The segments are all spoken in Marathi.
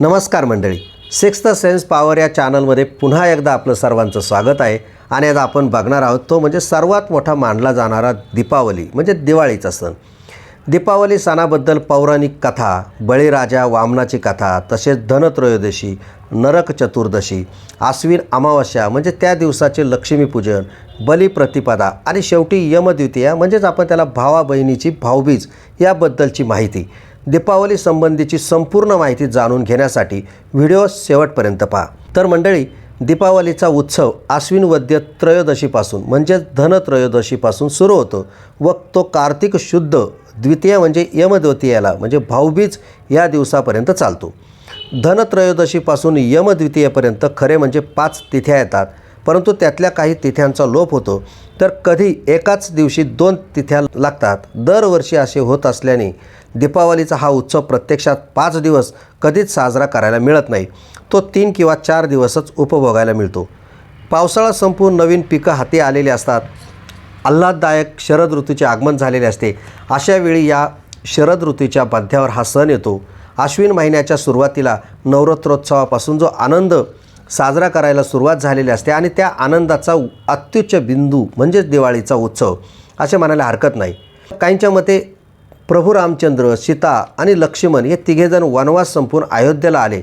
नमस्कार मंडळी, सिक्स्थ सेन्स पॉवर या चॅनलमध्ये पुन्हा एकदा आपलं सर्वांचं स्वागत आहे. आणि आज आपण बघणार आहोत तो म्हणजे सर्वात मोठा मानला जाणारा दीपावली म्हणजे दिवाळीचा सण. दीपावली सणाबद्दल पौराणिक कथा, बळीराजा वामनाची कथा, तसेच धनत्रयोदशी, नरक चतुर्दशी, आश्विन अमावस्या म्हणजे त्या दिवसाचे लक्ष्मीपूजन, बलिप्रतिपदा आणि शेवटी यमद्वितीया म्हणजेच आपण त्याला भावा बहिणीची भाऊबीज याबद्दलची माहिती, दीपावली संबंधीची संपूर्ण माहिती जाणून घेण्यासाठी व्हिडिओ शेवटपर्यंत पहा. तर मंडळी, दीपावलीचा उत्सव आश्विन वद्य त्रयोदशीपासून म्हणजेच धनत्रयोदशीपासून सुरू होतो व तो कार्तिक शुद्ध द्वितीय म्हणजे यमद्वितीयाला म्हणजे भाऊबीज या दिवसापर्यंत चालतो. धनत्रयोदशीपासून यमद्वितीयेपर्यंत खरे म्हणजे 5 तिथ्या येतात, परंतु त्यातल्या काही तिथ्यांचा लोप होतो. तर कधी एकाच दिवशी 2 तिथ्या लागतात. दरवर्षी असे होत असल्याने दीपावलीचा हा उत्सव प्रत्यक्षात 5 दिवस कधीच साजरा करायला मिळत नाही. तो 3 किंवा 4 दिवसच उपभोगायला मिळतो. पावसाळा संपून नवीन पिकं हाती आलेली असतात. आल्हाददायक शरद ऋतूचे आगमन झालेले असते. अशा वेळी या शरद ऋतूच्या मध्यावर हा सण येतो. आश्विन महिन्याच्या सुरुवातीला नवरात्रोत्सवापासून जो आनंद साजरा करायला सुरुवात झालेली असते आणि त्या आनंदाचा अत्युच्च बिंदू म्हणजेच दिवाळीचा उत्सव असे म्हणायला हरकत नाही. काहींच्या मते प्रभू रामचंद्र, सीता आणि लक्ष्मण हे तिघेजण वनवास संपून अयोध्येला आले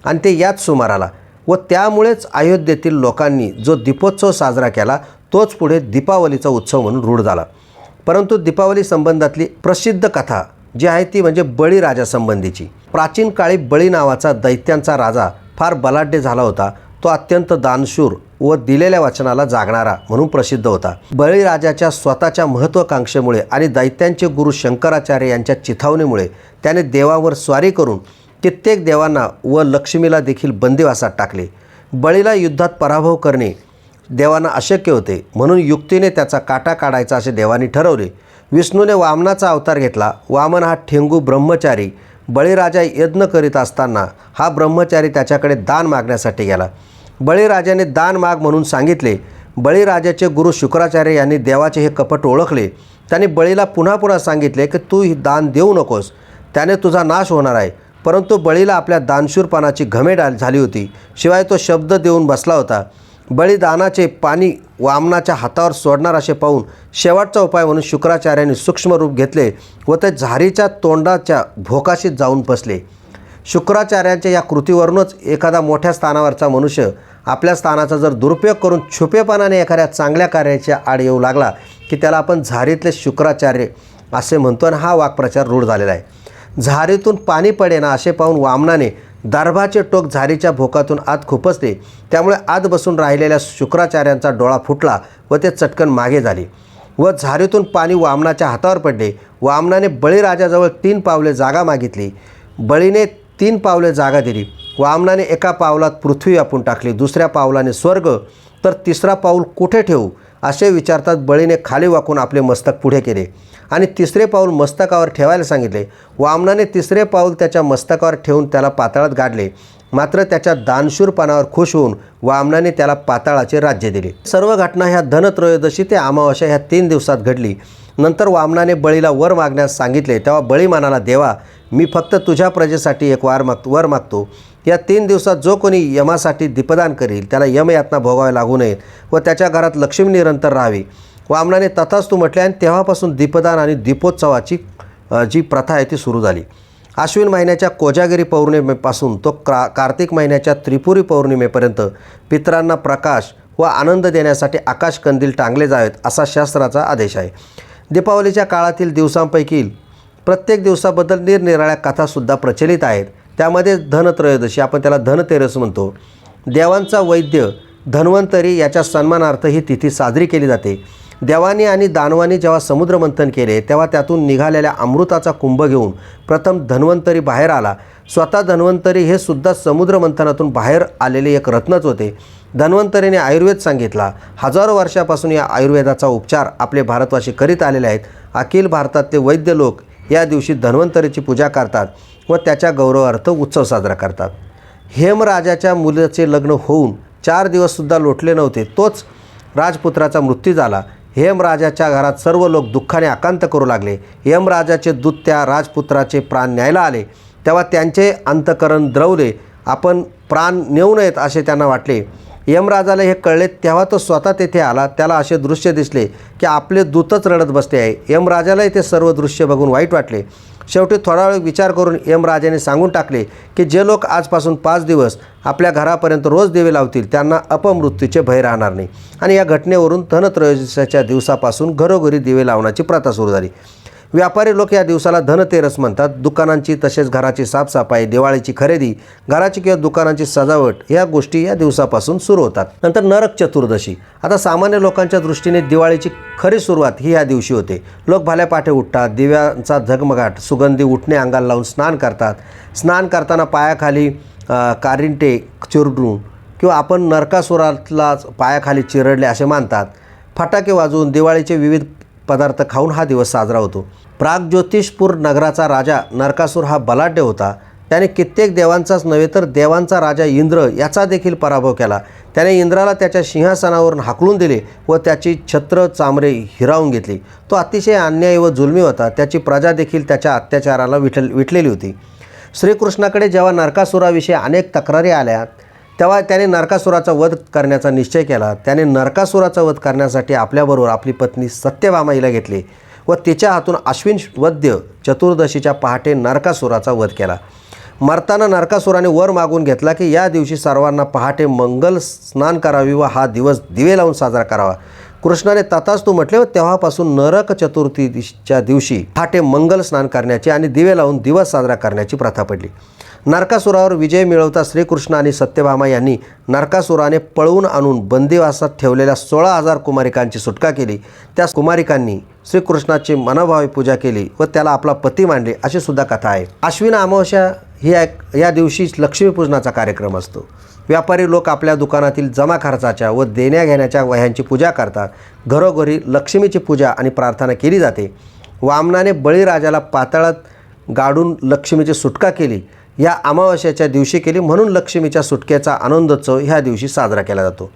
आणि ते याच सुमाराला व त्यामुळेच अयोध्येतील लोकांनी जो दीपोत्सव साजरा केला तोच पुढे दीपावलीचा उत्सव म्हणून रूढ झाला. परंतु दीपावली संबंधातली प्रसिद्ध कथा जी आहे ती म्हणजे बळीराजा संबंधीची. प्राचीन काळी बळी नावाचा दैत्यांचा राजा फार बलाढ्य झाला होता. तो अत्यंत दानशूर व दिलेल्या वचनाला जागणारा म्हणून प्रसिद्ध होता. बळीराजाच्या स्वतःच्या महत्त्वाकांक्षेमुळे आणि दैत्यांचे गुरु शंकराचार्य यांच्या चिथावणीमुळे त्याने देवावर स्वारी करून कित्येक देवांना व लक्ष्मीला देखील बंदिवासात टाकले. बळीला युद्धात पराभव करणे देवांना अशक्य होते, म्हणून युक्तीने त्याचा काटा काढायचा असे देवांनी ठरवले. विष्णूने वामनाचा अवतार घेतला. वामन हा ठेंगू ब्रह्मचारी बळीराजा यज्ञ करीत असताना हा ब्रह्मचारी त्याच्याकडे दान मागण्यासाठी गेला. बळीराजाने दान माग म्हणून सांगितले. बळीराजाचे गुरु शुक्राचार्य यांनी देवाचे हे कपट ओळखले. त्यांनी बळीला पुन्हा पुन्हा सांगितले की तू ही दान देऊ नकोस, त्याने तुझा नाश होणार आहे. परंतु बळीला आपल्या दानशूरपणाची घमेड झाली होती. शिवाय तो शब्द देऊन बसला होता. बळी दानाचे पाणी वामनाच्या हातावर सोडणार असे पाहून शेवटचा उपाय म्हणून शुक्राचार्यांनी सूक्ष्म रूप घेतले व ते झारीच्या तोंडाच्या भोकाशीत जाऊन बसले. शुक्राचार्यांच्या या कृतीवरूनच एखादा मोठ्या स्थानावरचा मनुष्य आपल्या स्थानाचा जर दुरुपयोग करून छुपेपणाने एखाद्या चांगल्या कार्याच्या आड येऊ लागला की त्याला आपण झारीतले शुक्राचार्य असे म्हणतो आणि हा वाक्प्रचार रूढ झालेला आहे. झारीतून पाणी पडेना असे पाहून वामनाने दर्भाचे टोक झारीच्या भोकातून आत खुपसले. त्यामुळे आत बसून राहिलेल्या शुक्राचार्यांचा डोळा फुटला व ते चटकन मागे झाले व झारीतून पाणी वामनाच्या हातावर पडले. वामनाने बळीराजाजवळ 3 पावले जागा मागितली. बळीने 3 पावले जागा दिली. वामनाने एका पावलात पृथ्वी व्यापून टाकली, दुसऱ्या पावलाने स्वर्ग, तर तिसरा पाऊल कुठे ठेवू असे विचारतात बळीने खाली वाकून आपले मस्तक पुढे केले आणि तिसरे पाऊल मस्तकावर ठेवायला सांगितले. वामनाने तिसरे पाऊल त्याच्या मस्तकावर ठेवून त्याला पाताळात गाडले. मात्र त्याच्या दानशूरपणावर खुश होऊन वामनाने त्याला पाताळाचे राज्य दिले. सर्व घटना ह्या धनत्रयोदशी ते अमावस्या ह्या 3 दिवसात घडली. नंतर वामनाने बळीला वर मागण्यास सांगितले. तेव्हा बळी म्हणाला, देवा, मी फक्त तुझ्या प्रजेसाठी एक वर मागतो. या 3 दिवसात जो कोणी यमासाठी दीपदान करील त्याला यमयातना भोगाव्या लागू नयेत व त्याच्या घरात लक्ष्मी निरंतर राहावी. वामनाने तथास्तु म्हटले आणि तेव्हापासून दीपदान आणि दीपोत्सवाची जी प्रथा आहे ती सुरू झाली. आश्विन महिन्याच्या कोजागिरी पौर्णिमेपासून तो कार्तिक महिन्याच्या त्रिपुरी पौर्णिमेपर्यंत पितरांना प्रकाश व आनंद देण्यासाठी आकाश कंदील टांगले जावेत असा शास्त्राचा आदेश आहे. दीपावलीच्या काळातील दिवसांपैकी प्रत्येक दिवसाबद्दल निरनिराळ्या कथासुद्धा प्रचलित आहेत. त्यामध्ये धनत्रयोदशी, आपण त्याला धनतेरस म्हणतो, देवांचा वैद्य धन्वंतरी याच्या सन्मानार्थ ही तिथी साजरी केली जाते. देवांनी आणि दानवांनी जेव्हा समुद्रमंथन केले तेव्हा त्यातून निघालेल्या अमृताचा कुंभ घेऊन प्रथम धन्वंतरी बाहेर आला. स्वतः धन्वंतरी हे सुद्धा समुद्रमंथनातून बाहेर आलेले एक रत्नच होते. धन्वंतरीने आयुर्वेद सांगितला. हजारो वर्षापासून या आयुर्वेदाचा उपचार आपले भारतवासी करीत आलेले आहेत. अखिल भारतातले वैद्य लोक या दिवशी धन्वंतरीची पूजा करतात व त्याच्या गौरवार्थ उत्सव साजरा करतात. हेमराजाच्या मुलाचे लग्न होऊन 4 दिवससुद्धा लोटले नव्हते तोच राजपुत्राचा मृत्यू झाला. हेमराजाच्या घरात सर्व लोक दुःखाने आकांत करू लागले. यमराजाचे दूत त्या राजपुत्राचे प्राण न्यायला आले. तेव्हा त्यांचे अंतःकरण द्रवले. आपण प्राण नेऊ नयेत असे त्यांना वाटले. यमराजाला हे कळले तेव्हा तो स्वतः तेथे आला. त्याला असे दृश्य दिसले की आपले दूतच रडत बसले आहे. यमराजालाही ते सर्व दृश्य बघून वाईट वाटले. शेवटी थोडा वेळ विचार करून यमराजाने सांगून टाकले की जे लोक आजपासून 5 दिवस आपल्या घरापर्यंत रोज दिवे लावतील त्यांना अपमृत्यूचे भय राहणार नाही. आणि या घटनेवरून धनत्रयोदशीच्या दिवसापासून घरोघरी दिवे लावण्याची प्रथा सुरू झाली. व्यापारी लोक या दिवसाला धनतेरस म्हणतात. दुकानांची तसेच घराची साफसफाई, दिवाळीची खरेदी, घराची किंवा दुकानांची सजावट या गोष्टी या दिवसापासून सुरू होतात. नंतर नरक चतुर्दशी. आता सामान्य लोकांच्या दृष्टीने दिवाळीची खरी सुरुवात ही या दिवशी होते. लोक भल्या पाठे उठतात, दिव्यांचा झगमगाट, सुगंधी उठणे अंगाला लावून स्नान करतात. स्नान करताना पायाखाली कारिंटे चिरडून किंवा आपण नरकासुराला पायाखाली चिरडले असे मानतात. फटाके वाजवून दिवाळीचे विविध पदार्थ खाऊन हा दिवस साजरा होतो. प्रागज्योतिषपूर नगराचा राजा नरकासूर हा बलाढ्य होता. त्याने कित्येक देवांचाच नव्हे तर देवांचा राजा इंद्र याचा देखील पराभव केला. त्याने इंद्राला त्याच्या सिंहासनावरून हाकलून दिले व त्याची छत्र चामरे हिरावून घेतली. तो अतिशय अन्यायी व जुलमी होता. त्याची प्रजा देखील त्याच्या अत्याचाराला विटलेली होती. श्रीकृष्णाकडे जेव्हा नरकासुराविषयी अनेक तक्रारी आल्या तेव्हा त्याने नरकासुराचा वध करण्याचा निश्चय केला. त्याने नरकासुराचा वध करण्यासाठी आपल्याबरोबर आपली पत्नी सत्यभामाईला घेतले व तिच्या हातून अश्विन वद्य चतुर्दशीच्या पहाटे नरकासुराचा वध केला. मरताना नरकासुराने वर मागून घेतला की या दिवशी सर्वांना पहाटे मंगल स्नान करावी व हा दिवस दिवे लावून साजरा करावा. कृष्णाने तथास्तु म्हटले व तेव्हापासून नरक चतुर्थीच्या दिवशी पहाटे मंगल स्नान करण्याची आणि दिवे लावून दिवस साजरा करण्याची प्रथा पडली. नरकासुरावर विजय मिळवता श्रीकृष्ण आणि सत्यभामा यांनी नरकासुराने पळवून आणून बंदिवासात ठेवलेल्या 16,000 कुमारिकांची सुटका केली. त्या कुमारिकांनी श्रीकृष्णाची मनोभावे पूजा केली व त्याला आपला पती मानले अशी सुद्धा कथा आहे. आश्विन अमावस्या ही या दिवशी लक्ष्मीपूजनाचा कार्यक्रम असतो. व्यापारी लोक आपल्या दुकानातील जमा खर्चाच्या व देण्या घेण्याच्या वह्यांची पूजा करतात. घरोघरी लक्ष्मीची पूजा आणि प्रार्थना केली जाते. वामनाने बळीराजाला पाताळात गाडून लक्ष्मीची सुटका केली. या अमावस्याच्या दिवशी केली म्हणून लक्ष्मीच्या सुटकेचा आनंदोत्सव ह्या दिवशी साजरा केला जातो.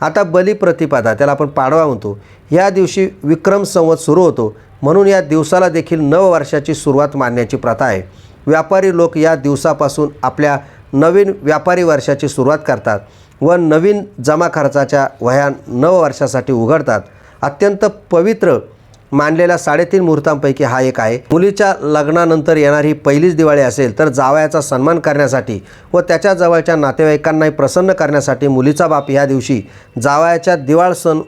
आता बलिप्रतिपदा, त्याला आपण पाडवा म्हणतो, या दिवशी विक्रम संवत सुरू होतो म्हणून या दिवसाला देखील नववर्षाची सुरुवात मानण्याची प्रथा आहे. व्यापारी लोक या दिवसापासून आपल्या नवीन व्यापारी वर्षाची सुरुवात करतात व नवीन जमा खर्चाच्या वह्या नववर्षासाठी उघडतात. अत्यंत पवित्र मानलेल्या 3.5 मुहूर्तांपैकी हा एक आहे. मुलीच्या लग्नानंतर येणारी पहिलीच दिवाळी असेल तर जावयाचा सन्मान करण्यासाठी व त्याच्या जवळच्या नातेवाईकांनाही प्रसन्न करण्यासाठी मुलीचा बाप या दिवशी जावयाच्या दिवाळ सण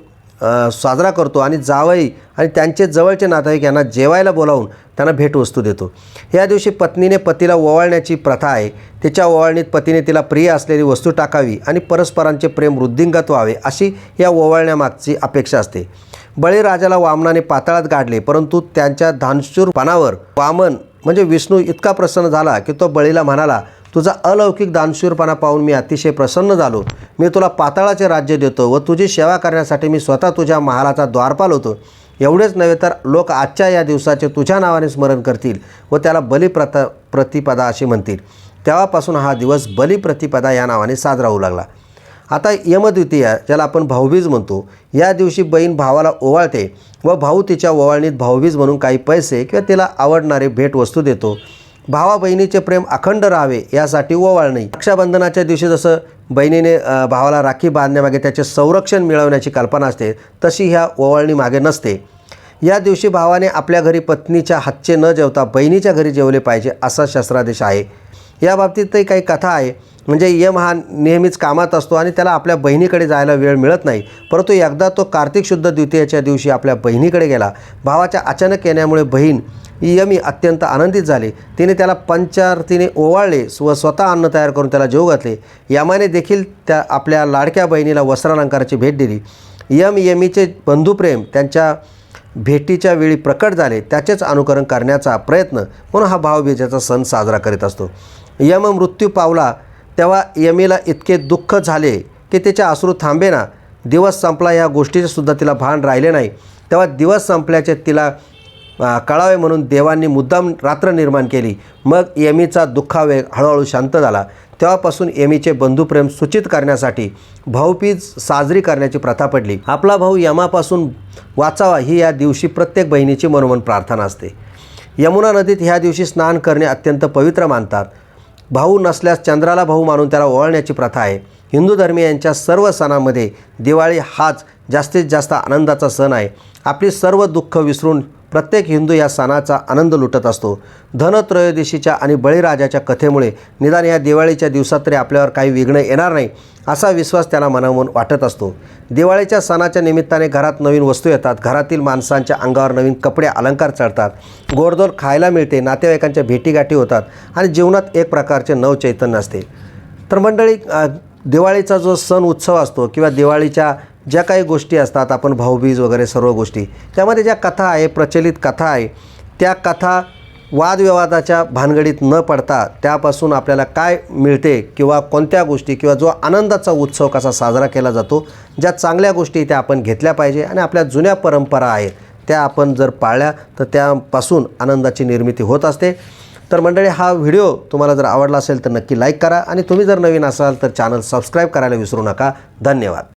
साजरा करतो आणि जावई आणि त्यांचे जवळचे नातेवाईक यांना जेवायला बोलावून त्यांना भेटवस्तू देतो. या दिवशी पत्नीने पतीला ओवाळण्याची प्रथा आहे. तिच्या ओवाळणीत पतीने तिला प्रिय असलेली वस्तू टाकावी आणि परस्परांचे प्रेम वृद्धिंगत व्हावे अशी या ओवाळण्यामागची अपेक्षा असते. बळीराजाला वामनाने पाताळात गाडले परंतु त्यांच्या दानशूरपणावर वामन म्हणजे विष्णू इतका प्रसन्न झाला की तो बळीला म्हणाला, तुझा अलौकिक दानशूरपणा पाहून मी अतिशय प्रसन्न झालो. मी तुला पाताळाचे राज्य देतो व तुझी सेवा करण्यासाठी मी स्वतः तुझ्या महालाचा द्वारपाल होतो. एवढेच नव्हे तर लोक आजच्या या दिवसाचे तुझ्या नावाने स्मरण करतील व त्याला प्रतिपदा असे म्हणतील. तेव्हापासून हा दिवस बलिप्रतिपदा या नावाने साजरा होऊ लागला. आता यमद्वितीया, ज्याला आपण भाऊबीज म्हणतो, या दिवशी बहीण भावाला ओवाळते व भाऊ तिच्या ओवाळणीत भाऊबीज म्हणून काही पैसे किंवा तिला आवडणारे भेटवस्तू देतो. भावा बहिणीचे प्रेम अखंड राहावे यासाठी ओवाळणी. रक्षाबंधनाच्या दिवशी जसं बहिणीने भावाला राखी बांधण्यामागे त्याचे संरक्षण मिळवण्याची कल्पना असते तशी ह्या ओवाळणीमागे नसते. या दिवशी भावाने आपल्या घरी पत्नीच्या हातचे न जेवता बहिणीच्या घरी जेवले पाहिजे असा शास्त्रादेश आहे. या बाबतीतही काही कथा आहे. म्हणजे यम हा नेहमीच कामात असतो आणि त्याला आपल्या बहिणीकडे जायला वेळ मिळत नाही. परंतु एकदा तो कार्तिक शुद्ध द्वितीयेच्या दिवशी आपल्या बहिणीकडे गेला. भावाच्या अचानक येण्यामुळे बहीण यमी अत्यंत आनंदित झाली. तिने त्याला पंचारतीने ओवाळले व स्वतः अन्न तयार करून त्याला जेवू घातले. यमाने देखील त्या आपल्या लाडक्या बहिणीला वस्त्रालंकाराची भेट दिली. यमीचे बंधुप्रेम त्यांच्या भेटीच्या वेळी प्रकट झाले. त्याचेच अनुकरण करण्याचा प्रयत्न म्हणून हा भावबीजेचा सण साजरा करीत असतो. यम मृत्यू पावला तेव्हा यमीला इतके दुःख झाले की तिचे अश्रू थांबेना. दिवस संपला या गोष्टीचे सुद्धा तिला भान राहिले नाही. तेव्हा दिवस संपल्याचे तिला कळावे म्हणून देवांनी मुद्दाम रात्र निर्माण केली. मग यमीचा दुःखावेग हळूहळू शांत झाला. तेव्हापासून यमीचे बंधुप्रेम सूचित करण्यासाठी भाऊबीज साजरी करण्याची प्रथा पडली. आपला भाऊ यमापासून वाचावा ही या दिवशी प्रत्येक बहिणीची मनोमन प्रार्थना असते. यमुना नदीत ह्या दिवशी स्नान करणे अत्यंत पवित्र मानतात. भाऊ नसल्यास चंद्राला भाऊ मानून त्याला ओवाळण्याची प्रथा आहे. हिंदू धर्मीयांच्या सर्व सणांमध्ये दिवाळी हाच जास्तीत जास्त आनंदाचा सण आहे. आपली सर्व दुःख विसरून प्रत्येक हिंदू या सणाचा आनंद लुटत असतो. धनत्रयोदशीच्या आणि बळीराजाच्या कथेमुळे निदान या दिवाळीच्या दिवसात तरी आपल्यावर काही विघ्न येणार नाही असा विश्वास त्याला मनामन वाटत असतो. दिवाळीच्या सणाच्या निमित्ताने घरात नवीन वस्तू येतात. घरातील माणसांच्या अंगावर नवीन कपडे अलंकार चढतात. गोडधोड खायला मिळते. नातेवाईकांच्या भेटीगाठी होतात आणि जीवनात एक प्रकारचे नवचैतन्य असते. तर मंडळी, दिवाळीचा जो सण उत्सव असतो किंवा दिवाळीच्या ज्या काही गोष्टी असतात, आपण भाऊबीज वगैरे सर्व गोष्टी, त्यामध्ये ज्या कथा आहे, प्रचलित कथा आहे, त्या कथा वादविवादाच्या भानगडीत न पडता त्यापासून आपल्याला काय मिळते किंवा कोणत्या गोष्टी किंवा जो आनंदाचा उत्सव कसा साजरा केला जातो, ज्या चांगल्या गोष्टी त्या आपण घेतल्या पाहिजे आणि आपल्या जुन्या परंपरा आहेत त्या आपण जर पाळल्या तर त्यापासून आनंदाची निर्मिती होत असते. तर मंडळी, हा व्हिडिओ तुम्हाला जर आवडला असेल तर नक्की लाईक करा आणि तुम्ही जर नवीन असाल तर चॅनल सबस्क्राईब करायला विसरू नका. धन्यवाद.